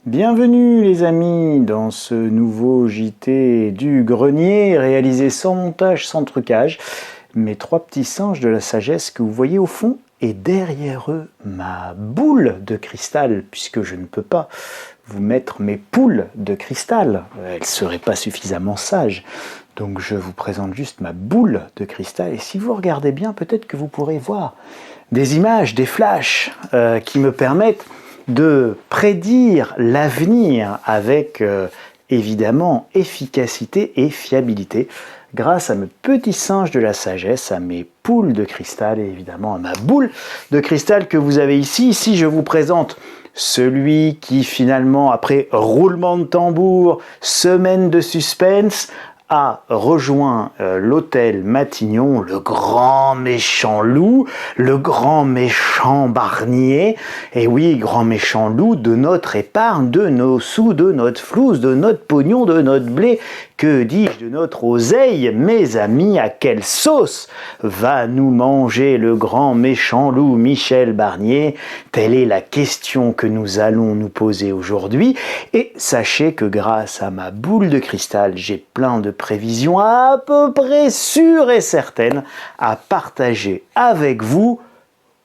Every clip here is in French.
Bienvenue les amis dans ce nouveau JT du grenier réalisé sans montage, sans trucage. Mes trois petits singes de la sagesse que vous voyez au fond et derrière eux ma boule de cristal, puisque je ne peux pas vous mettre mes poules de cristal, elles ne seraient pas suffisamment sages. Donc je vous présente juste ma boule de cristal et si vous regardez bien, peut-être que vous pourrez voir des images, des flashs qui me permettent de prédire l'avenir avec évidemment efficacité et fiabilité grâce à mes petits singes de la sagesse, à mes poules de cristal et évidemment à ma boule de cristal que vous avez ici. Ici, je vous présente celui qui finalement, après roulement de tambour, semaine de suspense, a rejoint l'hôtel Matignon, le grand méchant loup, le grand méchant Barnier, et oui, grand méchant loup de notre épargne, de nos sous, de notre flouze, de notre pognon, de notre blé, que dis-je, de notre oseille, mes amis, à quelle sauce va nous manger le grand méchant loup Michel Barnier? Telle est la question que nous allons nous poser aujourd'hui, et sachez que grâce à ma boule de cristal, j'ai plein de prévisions à peu près sûres et certaines à partager avec vous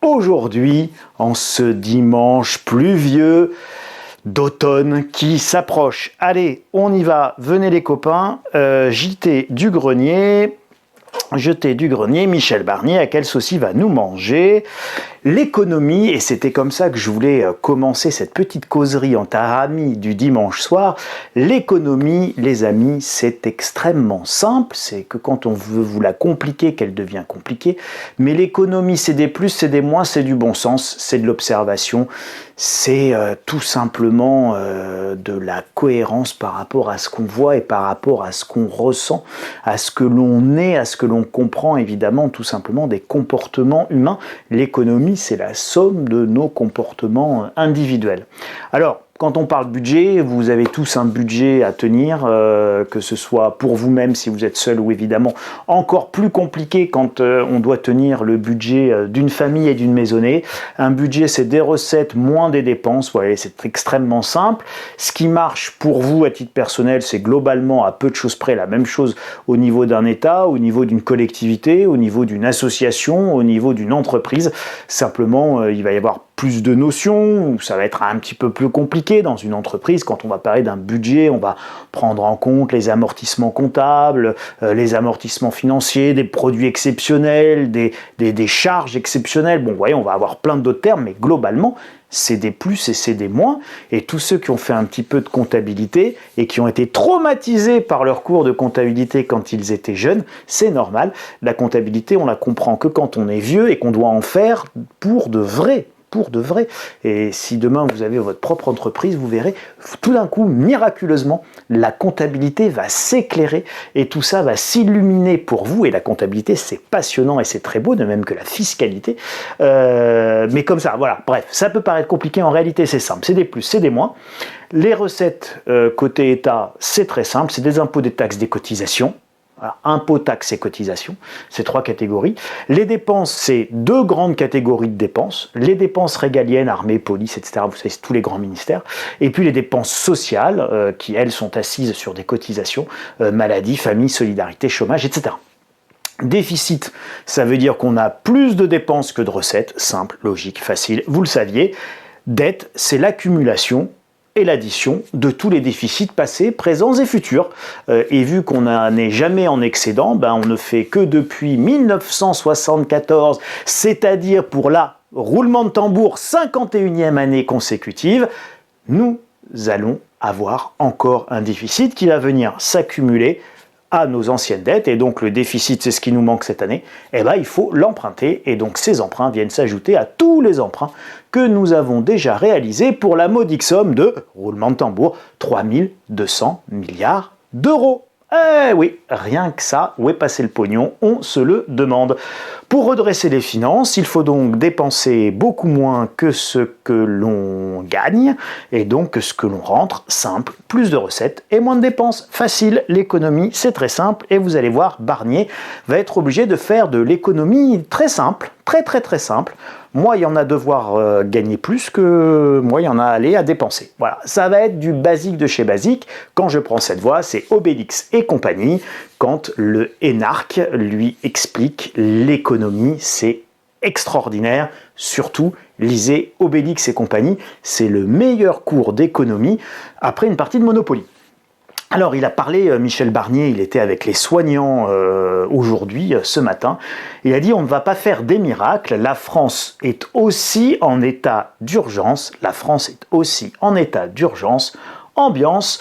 aujourd'hui, en ce dimanche pluvieux d'automne qui s'approche. Allez, on y va, venez les copains, JT du grenier, Michel Barnier, à quelle sauce il va nous manger? L'économie, et c'était comme ça que je voulais commencer cette petite causerie entre amis du dimanche soir, l'économie, les amis, c'est extrêmement simple, c'est que quand on veut vous la compliquer, qu'elle devient compliquée, mais l'économie, c'est des plus, c'est des moins, c'est du bon sens, c'est de l'observation, c'est tout simplement de la cohérence par rapport à ce qu'on voit et par rapport à ce qu'on ressent, à ce que l'on est, à ce que l'on comprend, évidemment, tout simplement des comportements humains. L'économie, c'est la somme de nos comportements individuels. Alors, quand on parle budget, vous avez tous un budget à tenir, que ce soit pour vous-même si vous êtes seul ou évidemment encore plus compliqué quand on doit tenir le budget d'une famille et d'une maisonnée. Un budget, c'est des recettes moins des dépenses, voilà, c'est extrêmement simple. Ce qui marche pour vous à titre personnel, c'est globalement à peu de choses près la même chose au niveau d'un État, au niveau d'une collectivité, au niveau d'une association, au niveau d'une entreprise. Simplement, il va y avoir plus de notions, ou ça va être un petit peu plus compliqué dans une entreprise. Quand on va parler d'un budget, on va prendre en compte les amortissements comptables, les amortissements financiers, des produits exceptionnels, des charges exceptionnelles. Bon, vous voyez, on va avoir plein d'autres termes, mais globalement, c'est des plus et c'est des moins. Et tous ceux qui ont fait un petit peu de comptabilité et qui ont été traumatisés par leur cours de comptabilité quand ils étaient jeunes, c'est normal. La comptabilité, on la comprend que quand on est vieux et qu'on doit en faire pour de vrai. Et si demain vous avez votre propre entreprise, vous verrez, tout d'un coup, miraculeusement, la comptabilité va s'éclairer et tout ça va s'illuminer pour vous. Et la comptabilité, c'est passionnant et c'est très beau, de même que la fiscalité. Mais comme ça, voilà, bref, ça peut paraître compliqué, en réalité c'est simple, c'est des plus, c'est des moins. Les recettes côté État, c'est très simple, c'est des impôts, des taxes, des cotisations. Alors, impôts, taxes et cotisations, c'est trois catégories. Les dépenses, c'est deux grandes catégories de dépenses. Les dépenses régaliennes, armée, police, etc. Vous savez, c'est tous les grands ministères. Et puis les dépenses sociales, qui elles sont assises sur des cotisations, maladie, famille, solidarité, chômage, etc. Déficit, ça veut dire qu'on a plus de dépenses que de recettes. Simple, logique, facile, vous le saviez. Dette, c'est l'accumulation et l'addition de tous les déficits passés, présents et futurs. Et vu qu'on n'est jamais en excédent, on ne fait que depuis 1974, c'est-à-dire pour la roulement de tambour 51e année consécutive, nous allons avoir encore un déficit qui va venir s'accumuler à nos anciennes dettes, et donc le déficit, c'est ce qui nous manque cette année, il faut l'emprunter, et donc ces emprunts viennent s'ajouter à tous les emprunts que nous avons déjà réalisés pour la modique somme de, roulement de tambour, 3200 milliards d'euros. Eh oui, rien que ça, où est passé le pognon, on se le demande. Pour redresser les finances, il faut donc dépenser beaucoup moins que ce que l'on gagne et donc que ce que l'on rentre. Simple, plus de recettes et moins de dépenses. Facile, l'économie c'est très simple et vous allez voir, Barnier va être obligé de faire de l'économie très simple, très simple. Moi, il y en a à devoir gagner plus que moi, il y en a à aller à dépenser. Voilà, ça va être du basique de chez basique. Quand je prends cette voix, c'est Obélix et compagnie. Quand le énarque lui explique l'économie, c'est extraordinaire. Surtout, lisez Obélix et compagnie. C'est le meilleur cours d'économie après une partie de Monopoly. Alors, il a parlé, Michel Barnier, il était avec les soignants aujourd'hui, ce matin. Il a dit, on ne va pas faire des miracles, la France est aussi en état d'urgence, la France est aussi en état d'urgence. Ambiance,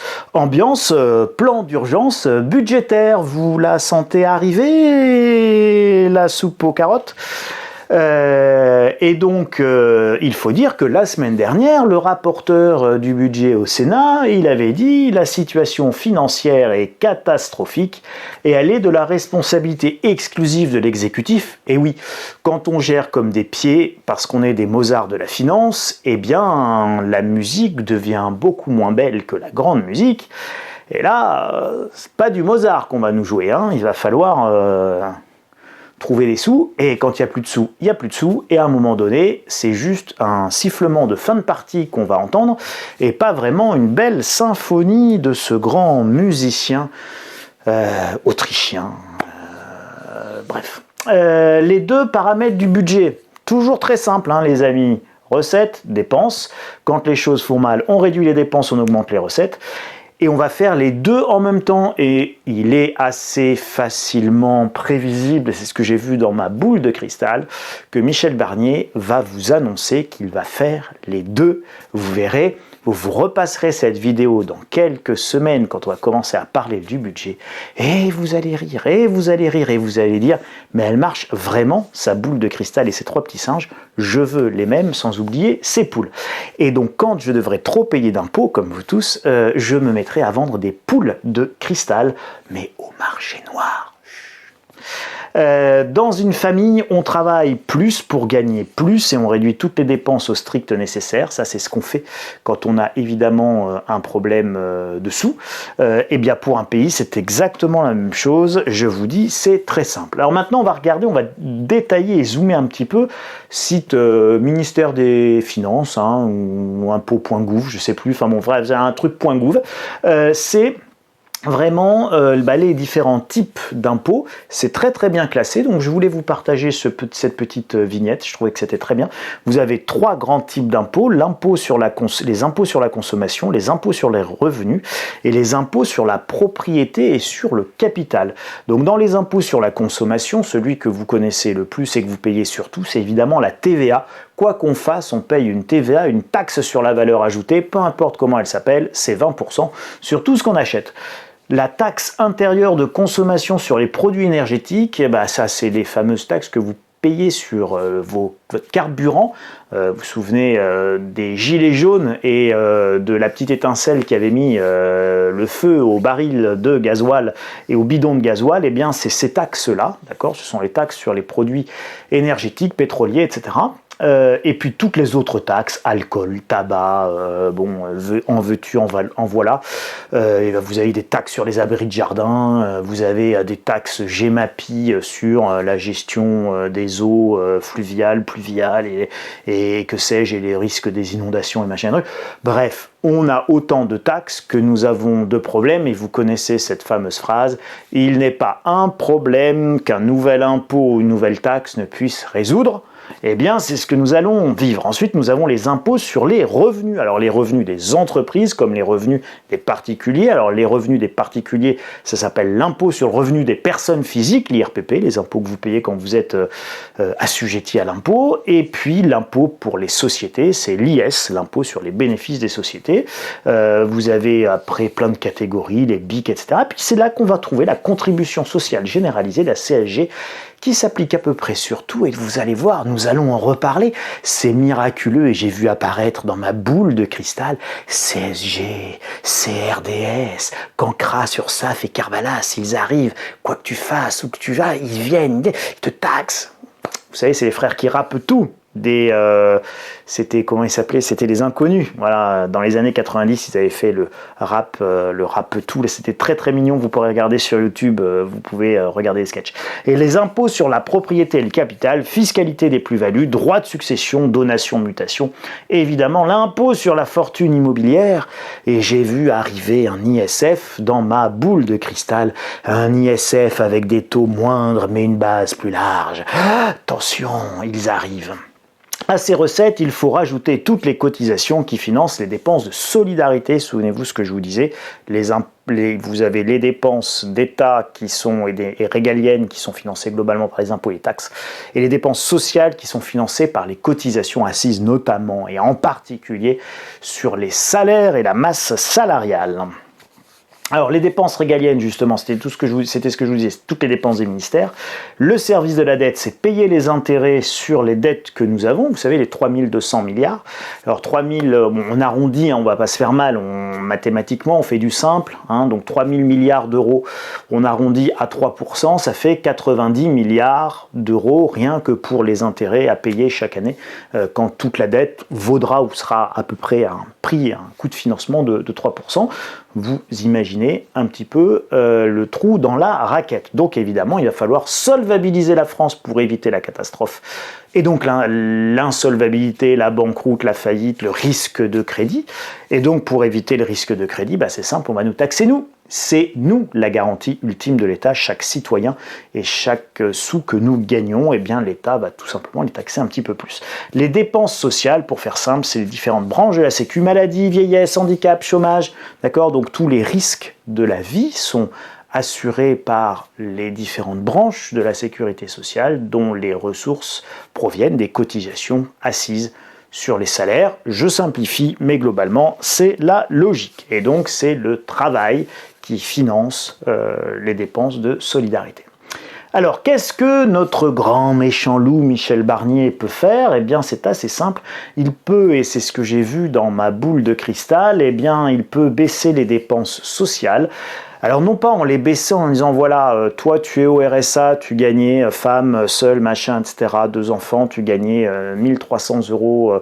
plan d'urgence budgétaire, vous la sentez arriver, la soupe aux carottes ? Et donc, il faut dire que la semaine dernière, le rapporteur du budget au Sénat, il avait dit la situation financière est catastrophique et elle est de la responsabilité exclusive de l'exécutif. Et oui, quand on gère comme des pieds, parce qu'on est des Mozart de la finance, eh bien, la musique devient beaucoup moins belle que la grande musique. Et là, c'est pas du Mozart qu'on va nous jouer, hein. Il va falloir trouver des sous, et quand il n'y a plus de sous, il n'y a plus de sous, et à un moment donné, c'est juste un sifflement de fin de partie qu'on va entendre, et pas vraiment une belle symphonie de ce grand musicien autrichien. Bref. Les deux paramètres du budget, toujours très simple, hein, les amis. Recettes, dépenses. Quand les choses font mal, on réduit les dépenses, on augmente les recettes. Et on va faire les deux en même temps, et il est assez facilement prévisible, c'est ce que j'ai vu dans ma boule de cristal, que Michel Barnier va vous annoncer qu'il va faire les deux. Vous verrez, vous repasserez cette vidéo dans quelques semaines quand on va commencer à parler du budget, et vous allez rire, et vous allez rire, et vous allez dire, mais elle marche vraiment, sa boule de cristal et ses trois petits singes, je veux les mêmes, sans oublier ses poules. Et donc quand je devrais trop payer d'impôts, comme vous tous, je me mettrai à vendre des poules de cristal, mais au marché noir. Dans une famille, on travaille plus pour gagner plus et on réduit toutes les dépenses au strict nécessaire. Ça, c'est ce qu'on fait quand on a évidemment un problème de sous. Et bien pour un pays, c'est exactement la même chose. Je vous dis, c'est très simple. Alors maintenant, on va regarder, on va détailler et zoomer un petit peu. Site ministère des Finances, hein, ou impôts.gouv, je sais plus. Enfin bon, bref, un truc .gouv. C'est vraiment les différents types d'impôts, c'est très bien classé, donc je voulais vous partager cette petite vignette, je trouvais que c'était très bien. Vous avez trois grands types d'impôts, les impôts sur la consommation, les impôts sur les revenus et les impôts sur la propriété et sur le capital. Donc dans les impôts sur la consommation, celui que vous connaissez le plus et que vous payez surtout, c'est évidemment la TVA. Quoi qu'on fasse, on paye une TVA, une taxe sur la valeur ajoutée, peu importe comment elle s'appelle, c'est 20% sur tout ce qu'on achète. La taxe intérieure de consommation sur les produits énergétiques, ça c'est les fameuses taxes que vous payez sur votre carburant. Vous vous souvenez des gilets jaunes et de la petite étincelle qui avait mis le feu au baril de gasoil et au bidon de gasoil, eh bien c'est ces taxes-là, d'accord ? Ce sont les taxes sur les produits énergétiques, pétroliers, etc. Et puis toutes les autres taxes, alcool, tabac, en veux-tu, en voilà. Vous avez des taxes sur les abris de jardin, vous avez des taxes GEMAPI sur la gestion des eaux fluviales, pluviales et que sais-je, et les risques des inondations et machin truc. Bref, on a autant de taxes que nous avons de problèmes, et vous connaissez cette fameuse phrase, il n'est pas un problème qu'un nouvel impôt ou une nouvelle taxe ne puisse résoudre. Eh bien, c'est ce que nous allons vivre. Ensuite, nous avons les impôts sur les revenus. Alors, les revenus des entreprises comme les revenus des particuliers. Alors, les revenus des particuliers, ça s'appelle l'impôt sur le revenu des personnes physiques, l'IRPP, les impôts que vous payez quand vous êtes assujetti à l'impôt. Et puis, l'impôt pour les sociétés, c'est l'IS, l'impôt sur les bénéfices des sociétés. Vous avez après plein de catégories, les BIC, etc. Et puis, c'est là qu'on va trouver la contribution sociale généralisée, la CSG, qui s'applique à peu près sur tout, et vous allez voir, nous allons en reparler, c'est miraculeux, et j'ai vu apparaître dans ma boule de cristal CSG, CRDS, Cancras, URSSAF et Carvalas, ils arrivent, quoi que tu fasses, où que tu vas, ils viennent, ils te taxent. vous savez, c'est les frères qui rappent tout. C'était, comment ils s'appelaient, c'était les Inconnus. Voilà, dans les années 90, ils avaient fait le rap tout. Là, c'était très très mignon. Vous pourrez regarder sur YouTube. Vous pouvez regarder les sketchs. Et les impôts sur la propriété et le capital, fiscalité des plus-values, droits de succession, donation, mutation. Et évidemment, l'impôt sur la fortune immobilière. Et j'ai vu arriver un ISF dans ma boule de cristal. Un ISF avec des taux moindres, mais une base plus large. Attention, ils arrivent. À ces recettes, il faut rajouter toutes les cotisations qui financent les dépenses de solidarité. Souvenez-vous ce que je vous disais, vous avez les dépenses d'État et régaliennes qui sont financées globalement par les impôts et les taxes, et les dépenses sociales qui sont financées par les cotisations assises notamment et en particulier sur les salaires et la masse salariale. Alors, les dépenses régaliennes, justement, c'était ce que je vous disais, toutes les dépenses des ministères. Le service de la dette, c'est payer les intérêts sur les dettes que nous avons. Vous savez, les 3200 milliards. Alors, 3000, on arrondit, on ne va pas se faire mal. Mathématiquement, on fait du simple. Donc, 3000 milliards d'euros, on arrondit à 3%. Ça fait 90 milliards d'euros, rien que pour les intérêts à payer chaque année, quand toute la dette vaudra ou sera à peu près un coût de financement de 3%. Vous imaginez un petit peu le trou dans la raquette. Donc évidemment, il va falloir solvabiliser la France pour éviter la catastrophe. Et donc l'insolvabilité, la banqueroute, la faillite, le risque de crédit. Et donc pour éviter le risque de crédit, c'est simple, on va nous taxer nous. C'est nous la garantie ultime de l'État, chaque citoyen et chaque sou que nous gagnons, eh bien l'État va tout simplement les taxer un petit peu plus. Les dépenses sociales, pour faire simple, c'est les différentes branches de la Sécu, maladie, vieillesse, handicap, chômage, d'accord ? Donc tous les risques de la vie sont assurés par les différentes branches de la sécurité sociale dont les ressources proviennent des cotisations assises sur les salaires. Je simplifie, mais globalement, c'est la logique. Et donc, c'est le travail qui finance les dépenses de solidarité. Alors, qu'est-ce que notre grand méchant loup Michel Barnier peut faire ? Eh bien, c'est assez simple. Il peut, et c'est ce que j'ai vu dans ma boule de cristal, eh bien, il peut baisser les dépenses sociales. Alors non pas en les baissant en disant voilà, toi tu es au RSA, tu gagnais femme, seule, machin, etc., 2 enfants, tu gagnais 1300 euros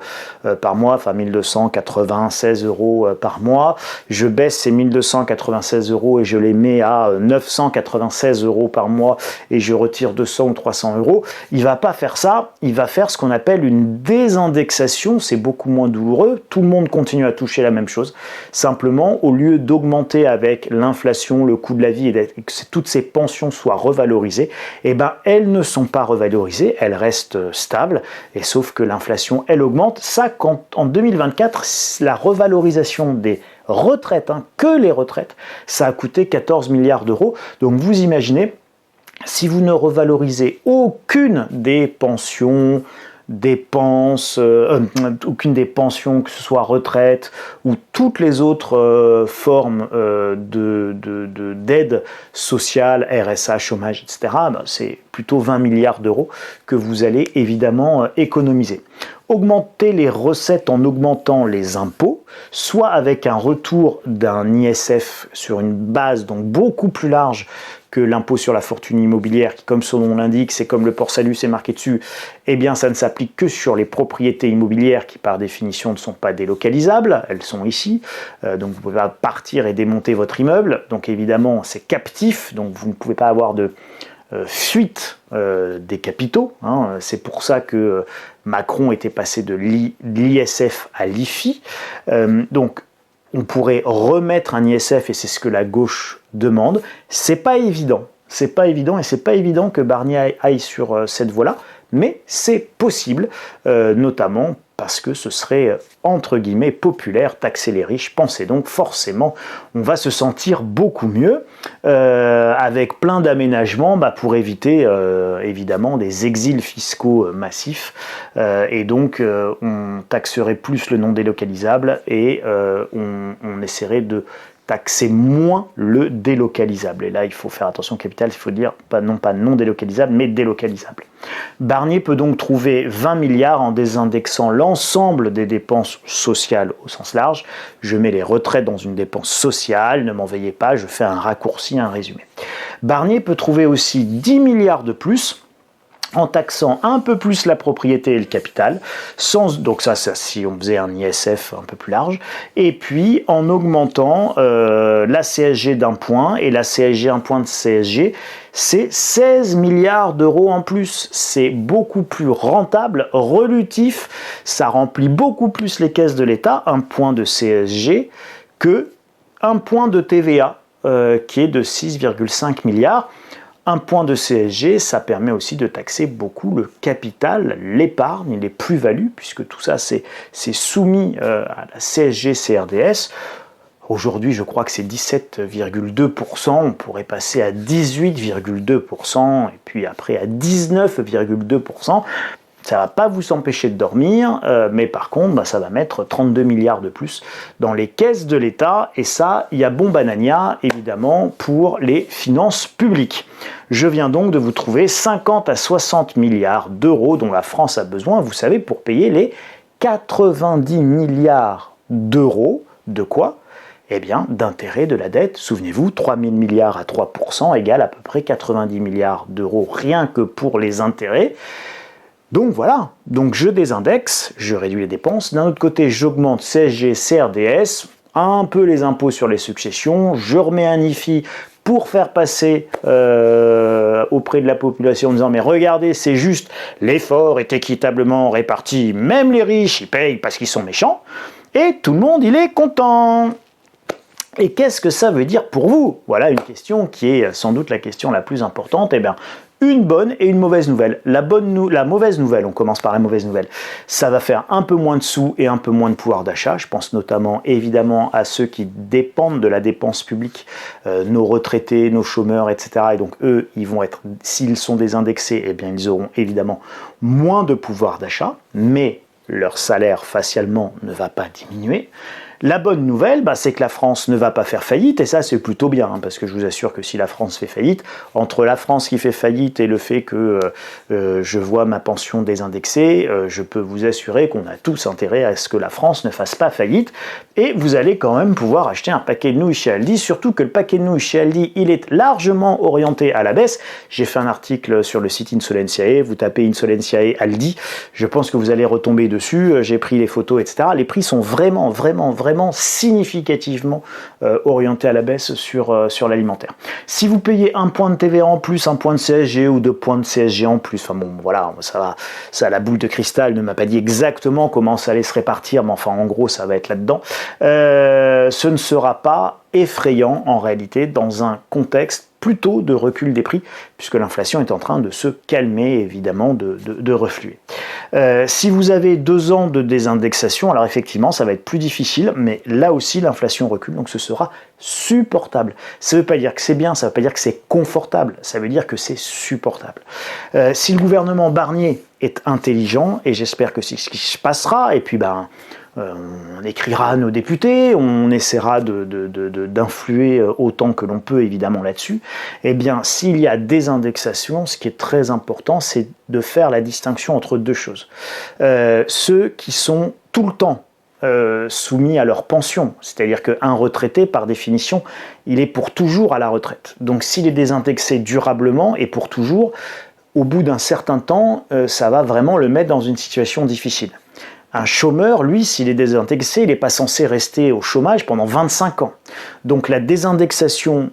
par mois, enfin 1296 euros par mois, je baisse ces 1296 euros et je les mets à 996 euros par mois et je retire 200 ou 300 euros. Il va pas faire ça, il va faire ce qu'on appelle une désindexation, c'est beaucoup moins douloureux, tout le monde continue à toucher la même chose, simplement au lieu d'augmenter avec l'inflation, le coût de la vie et que toutes ces pensions soient revalorisées, eh ben elles ne sont pas revalorisées, elles restent stables, et sauf que l'inflation, elle augmente. Ça, quand en 2024, la revalorisation des retraites, que les retraites, ça a coûté 14 milliards d'euros. Donc vous imaginez, si vous ne revalorisez aucune des pensions, aucune des pensions, que ce soit retraite ou toutes les autres formes d'aide sociale, RSA, chômage, etc., c'est plutôt 20 milliards d'euros que vous allez évidemment économiser. Augmenter les recettes en augmentant les impôts, soit avec un retour d'un ISF sur une base donc beaucoup plus large que l'impôt sur la fortune immobilière, qui, comme son nom l'indique, c'est comme le port-salut, c'est marqué dessus, eh bien ça ne s'applique que sur les propriétés immobilières qui, par définition, ne sont pas délocalisables, elles sont ici, donc vous ne pouvez pas partir et démonter votre immeuble, donc évidemment c'est captif, donc vous ne pouvez pas avoir de fuite des capitaux, c'est pour ça que Macron était passé de l'ISF à l'IFI, donc on pourrait remettre un ISF et c'est ce que la gauche demande. C'est pas évident et c'est pas évident que Barnier aille sur cette voie-là, mais c'est possible, notamment parce que ce serait entre guillemets populaire, taxer les riches. Pensez donc forcément, on va se sentir beaucoup mieux avec plein d'aménagements pour éviter évidemment des exils fiscaux massifs et donc on taxerait plus le non délocalisable et on essaierait de taxer moins le délocalisable. Et là, il faut faire attention au capital, il faut dire non pas non délocalisable, mais délocalisable. Barnier peut donc trouver 20 milliards en désindexant l'ensemble des dépenses sociales au sens large. Je mets les retraites dans une dépense sociale, ne m'en veillez pas, je fais un raccourci, un résumé. Barnier peut trouver aussi 10 milliards de plus en taxant un peu plus la propriété et le capital, donc ça si on faisait un ISF un peu plus large, et puis en augmentant la CSG d'un point, et la CSG, un point de CSG, c'est 16 milliards d'euros en plus. C'est beaucoup plus rentable, relutif, ça remplit beaucoup plus les caisses de l'État, un point de CSG, que un point de TVA, qui est de 6,5 milliards. Un point de CSG, ça permet aussi de taxer beaucoup le capital, l'épargne, les plus-values, puisque tout ça c'est soumis à la CSG CRDS. Aujourd'hui, je crois que c'est 17,2%, on pourrait passer à 18,2%, et puis après à 19,2%. Ça ne va pas vous empêcher de dormir, mais par contre, ça va mettre 32 milliards de plus dans les caisses de l'État, et ça, il y a bon banania, évidemment, pour les finances publiques. Je viens donc de vous trouver 50 à 60 milliards d'euros dont la France a besoin, vous savez, pour payer les 90 milliards d'euros, de quoi ? Eh bien, d'intérêt de la dette. Souvenez-vous, 3 000 milliards à 3% égale à peu près 90 milliards d'euros rien que pour les intérêts. Donc voilà, donc je désindexe, je réduis les dépenses. D'un autre côté, j'augmente CSG, CRDS, un peu les impôts sur les successions, je remets un IFI pour faire passer auprès de la population en disant mais regardez, c'est juste, l'effort est équitablement réparti, même les riches, ils payent parce qu'ils sont méchants, et tout le monde, il est content. Et qu'est-ce que ça veut dire pour vous? Voilà une question qui est sans doute la question la plus importante. Eh bien, une bonne et une mauvaise nouvelle. La mauvaise nouvelle, on commence par la mauvaise nouvelle, ça va faire un peu moins de sous et un peu moins de pouvoir d'achat. Je pense notamment, évidemment, à ceux qui dépendent de la dépense publique, nos retraités, nos chômeurs, etc. Et donc, eux, ils vont être, s'ils sont désindexés, eh bien, ils auront évidemment moins de pouvoir d'achat, mais leur salaire facialement ne va pas diminuer. La bonne nouvelle, c'est que la France ne va pas faire faillite, et ça c'est plutôt bien, parce que je vous assure que si la France fait faillite, entre la France qui fait faillite et le fait que je vois ma pension désindexée, je peux vous assurer qu'on a tous intérêt à ce que la France ne fasse pas faillite, et vous allez quand même pouvoir acheter un paquet de nouilles chez Aldi, surtout que le paquet de nouilles chez Aldi, il est largement orienté à la baisse. J'ai fait un article sur le site Insolentiae, vous tapez Insolentiae Aldi, je pense que vous allez retomber dessus, j'ai pris les photos, etc. Les prix sont vraiment significativement orienté à la baisse sur l'alimentaire. Si vous payez un point de TVA en plus, un point de CSG ou 2 points de CSG en plus, enfin bon voilà, ça la boule de cristal ne m'a pas dit exactement comment ça allait se répartir, mais enfin en gros ça va être là-dedans. Ce ne sera pas effrayant en réalité dans un contexte plutôt de recul des prix, puisque l'inflation est en train de se calmer, évidemment, de refluer. Si vous avez 2 ans de désindexation, alors effectivement, ça va être plus difficile, mais là aussi, l'inflation recule, donc ce sera supportable. Ça ne veut pas dire que c'est bien, ça ne veut pas dire que c'est confortable, ça veut dire que c'est supportable. Si le gouvernement Barnier est intelligent, et j'espère que c'est ce qui se passera, et puis on écrira à nos députés, on essaiera d'influer autant que l'on peut évidemment là-dessus, eh bien s'il y a des indexations, ce qui est très important, c'est de faire la distinction entre 2 choses. Ceux qui sont tout le temps soumis à leur pension, c'est-à-dire qu'un retraité, par définition, il est pour toujours à la retraite. Donc s'il est désindexé durablement et pour toujours, au bout d'un certain temps, ça va vraiment le mettre dans une situation difficile. Un chômeur, lui, s'il est désindexé, il n'est pas censé rester au chômage pendant 25 ans. Donc la désindexation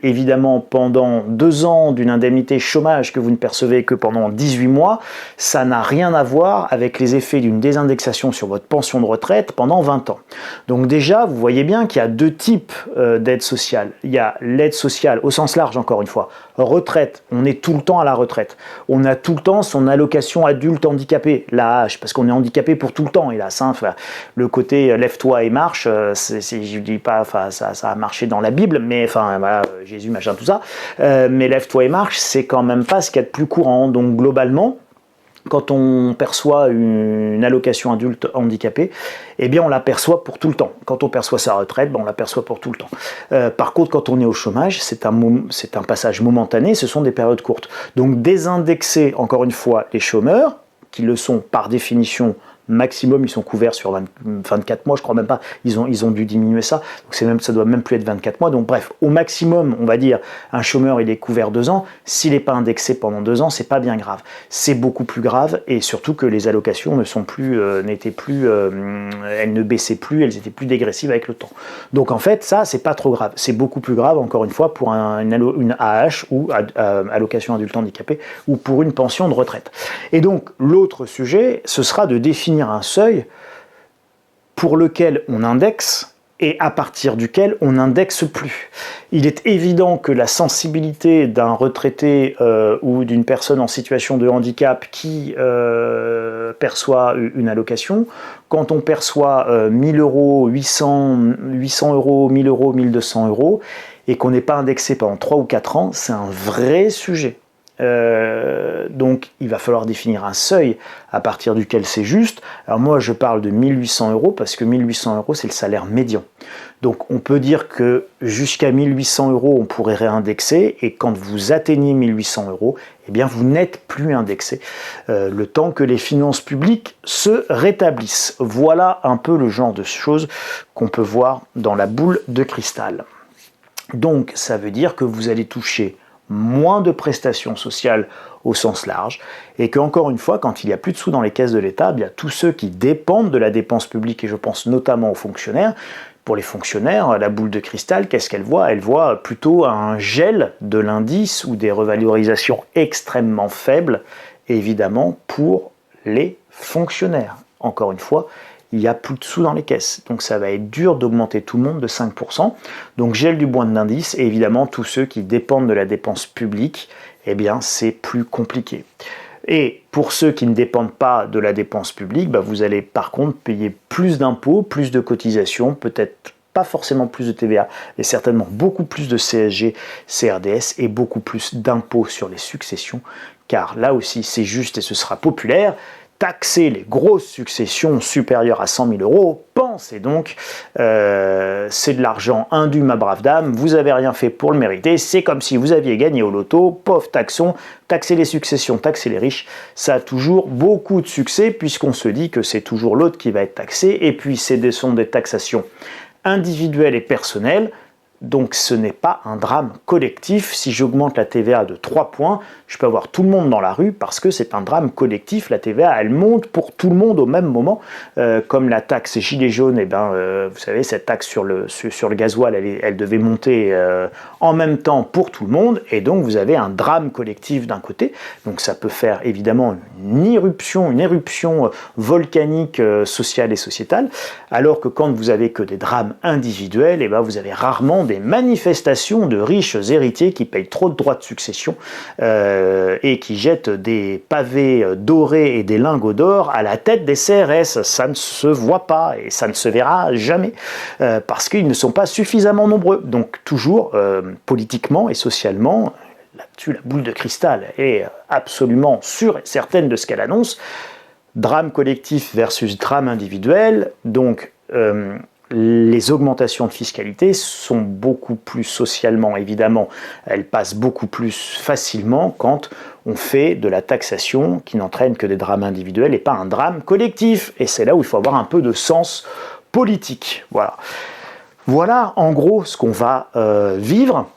évidemment, pendant 2 ans d'une indemnité chômage que vous ne percevez que pendant 18 mois, ça n'a rien à voir avec les effets d'une désindexation sur votre pension de retraite pendant 20 ans. Donc déjà, vous voyez bien qu'il y a 2 types d'aide sociale. Il y a l'aide sociale au sens large, encore une fois. Retraite, on est tout le temps à la retraite. On a tout le temps son allocation adulte handicapé, l'AH, parce qu'on est handicapé pour tout le temps, hélas. Le côté lève-toi et marche, je dis pas, ça a marché dans la Bible, mais voilà, Jésus, machin, tout ça. Mais lève-toi et marche, c'est quand même pas ce qu'il y a de plus courant. Donc globalement, quand on perçoit une allocation adulte handicapé, eh bien on la perçoit pour tout le temps. Quand on perçoit sa retraite, on la perçoit pour tout le temps. Par contre, quand on est au chômage, c'est un passage momentané, ce sont des périodes courtes. Donc désindexer, encore une fois, les chômeurs, qui le sont par définition Maximum, ils sont couverts sur 24 mois, je crois même pas, ils ont dû diminuer ça, donc ça doit même plus être 24 mois, donc bref, au maximum, on va dire, un chômeur, il est couvert 2 ans, s'il n'est pas indexé pendant 2 ans, c'est pas bien grave. C'est beaucoup plus grave, et surtout que les allocations elles ne baissaient plus, elles étaient plus dégressives avec le temps. Donc en fait, ça, c'est pas trop grave, c'est beaucoup plus grave, encore une fois, pour une AH ou allocation adulte handicapé, ou pour une pension de retraite. Et donc, l'autre sujet, ce sera de définir un seuil pour lequel on indexe et à partir duquel on n'indexe plus. Il est évident que la sensibilité d'un retraité ou d'une personne en situation de handicap qui perçoit une allocation, quand on perçoit 1000 euros, 800 euros, 1000 euros, 1200 euros, et qu'on n'est pas indexé pendant 3 ou 4 ans, c'est un vrai sujet. Donc il va falloir définir un seuil à partir duquel c'est juste. Alors moi je parle de 1800 euros parce que 1800 euros c'est le salaire médian. Donc on peut dire que jusqu'à 1800 euros on pourrait réindexer et quand vous atteignez 1800 euros, eh bien vous n'êtes plus indexé. Le temps que les finances publiques se rétablissent. Voilà un peu le genre de choses qu'on peut voir dans la boule de cristal. Donc ça veut dire que vous allez toucher moins de prestations sociales au sens large, et qu'encore une fois, quand il n'y a plus de sous dans les caisses de l'État, bien tous ceux qui dépendent de la dépense publique, et je pense notamment aux fonctionnaires, pour les fonctionnaires, la boule de cristal, qu'est-ce qu'elle voit? Elle voit plutôt un gel de l'indice ou des revalorisations extrêmement faibles, évidemment, pour les fonctionnaires. Encore une fois, il n'y a plus de sous dans les caisses. Donc ça va être dur d'augmenter tout le monde de 5%. Donc gel du point d'indice, et évidemment tous ceux qui dépendent de la dépense publique, eh bien c'est plus compliqué. Et pour ceux qui ne dépendent pas de la dépense publique, vous allez par contre payer plus d'impôts, plus de cotisations, peut-être pas forcément plus de TVA, mais certainement beaucoup plus de CSG, CRDS et beaucoup plus d'impôts sur les successions, car là aussi c'est juste et ce sera populaire. Taxer les grosses successions supérieures à 100 000 euros, pensez donc, c'est de l'argent indu, ma brave dame, vous n'avez rien fait pour le mériter, c'est comme si vous aviez gagné au loto, pauvre taxons, taxer les successions, taxer les riches, ça a toujours beaucoup de succès puisqu'on se dit que c'est toujours l'autre qui va être taxé, et puis ce sont des taxations individuelles et personnelles. Donc ce n'est pas un drame collectif. Si j'augmente la TVA de 3 points, je peux avoir tout le monde dans la rue parce que c'est un drame collectif. La TVA, elle monte pour tout le monde au même moment. Comme la taxe gilet jaune, vous savez, cette taxe sur le gasoil, elle devait monter en même temps pour tout le monde. Et donc vous avez un drame collectif d'un côté. Donc ça peut faire évidemment une éruption volcanique sociale et sociétale. Alors que quand vous avez que des drames individuels, vous avez rarement des manifestations de riches héritiers qui payent trop de droits de succession et qui jettent des pavés dorés et des lingots d'or à la tête des CRS. Ça ne se voit pas et ça ne se verra jamais parce qu'ils ne sont pas suffisamment nombreux. Donc toujours politiquement et socialement, là-dessus la boule de cristal est absolument sûre et certaine de ce qu'elle annonce. Drame collectif versus drame individuel, donc les augmentations de fiscalité sont beaucoup plus socialement, évidemment, elles passent beaucoup plus facilement quand on fait de la taxation qui n'entraîne que des drames individuels et pas un drame collectif. Et c'est là où il faut avoir un peu de sens politique. Voilà en gros ce qu'on va vivre.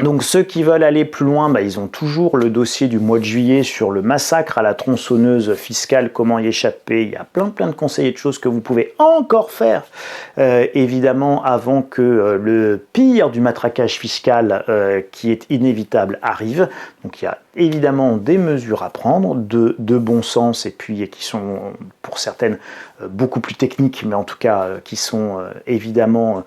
Donc ceux qui veulent aller plus loin, ils ont toujours le dossier du mois de juillet sur le massacre à la tronçonneuse fiscale, comment y échapper. Il y a plein de conseils et de choses que vous pouvez encore faire, évidemment, avant que le pire du matraquage fiscal qui est inévitable arrive. Donc il y a évidemment des mesures à prendre, de bon sens, et puis qui sont pour certaines beaucoup plus techniques, mais en tout cas qui sont évidemment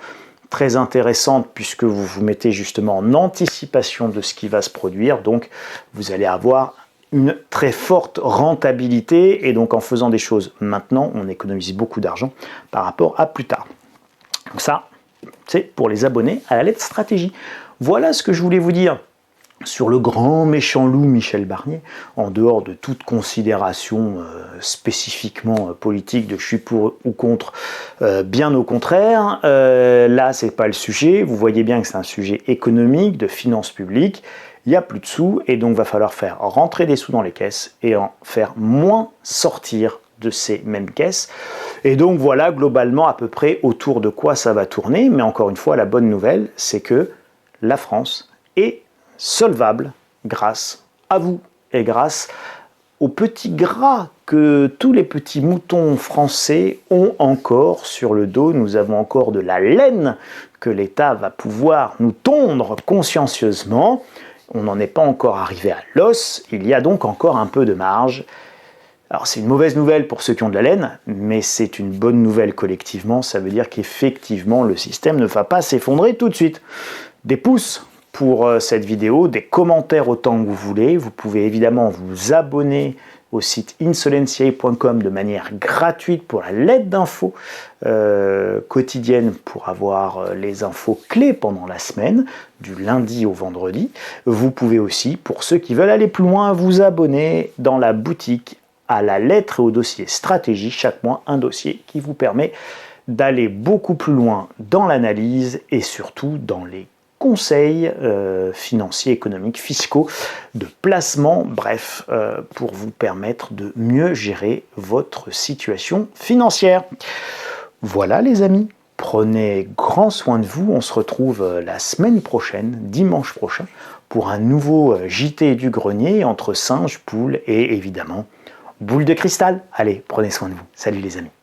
très intéressante puisque vous vous mettez justement en anticipation de ce qui va se produire, donc vous allez avoir une très forte rentabilité et donc en faisant des choses maintenant, on économise beaucoup d'argent par rapport à plus tard. Donc ça, c'est pour les abonnés à la lettre stratégie. Voilà ce que je voulais vous dire sur le grand méchant loup Michel Barnier, en dehors de toute considération spécifiquement politique de je suis pour ou contre, bien au contraire, là c'est pas le sujet, vous voyez bien que c'est un sujet économique, de finances publiques, il n'y a plus de sous et donc va falloir faire rentrer des sous dans les caisses et en faire moins sortir de ces mêmes caisses. Et donc voilà globalement à peu près autour de quoi ça va tourner. Mais encore une fois, la bonne nouvelle, c'est que la France est solvable grâce à vous et grâce au petit gras que tous les petits moutons français ont encore sur le dos. Nous avons encore de la laine que l'État va pouvoir nous tondre consciencieusement. On n'en est pas encore arrivé à l'os, il y a donc encore un peu de marge. Alors c'est une mauvaise nouvelle pour ceux qui ont de la laine, mais c'est une bonne nouvelle collectivement, ça veut dire qu'effectivement le système ne va pas s'effondrer tout de suite. Des pouces pour cette vidéo, des commentaires autant que vous voulez, vous pouvez évidemment vous abonner au site insolentiae.com de manière gratuite pour la lettre d'infos quotidienne pour avoir les infos clés pendant la semaine, du lundi au vendredi. Vous pouvez aussi, pour ceux qui veulent aller plus loin, vous abonner dans la boutique à la lettre et au dossier stratégie, chaque mois un dossier qui vous permet d'aller beaucoup plus loin dans l'analyse et surtout dans les conseils financiers, économiques, fiscaux, de placement, bref, pour vous permettre de mieux gérer votre situation financière. Voilà les amis, prenez grand soin de vous, on se retrouve la semaine prochaine, dimanche prochain, pour un nouveau JT du grenier entre singes, poules et évidemment boule de cristal. Allez, prenez soin de vous. Salut les amis.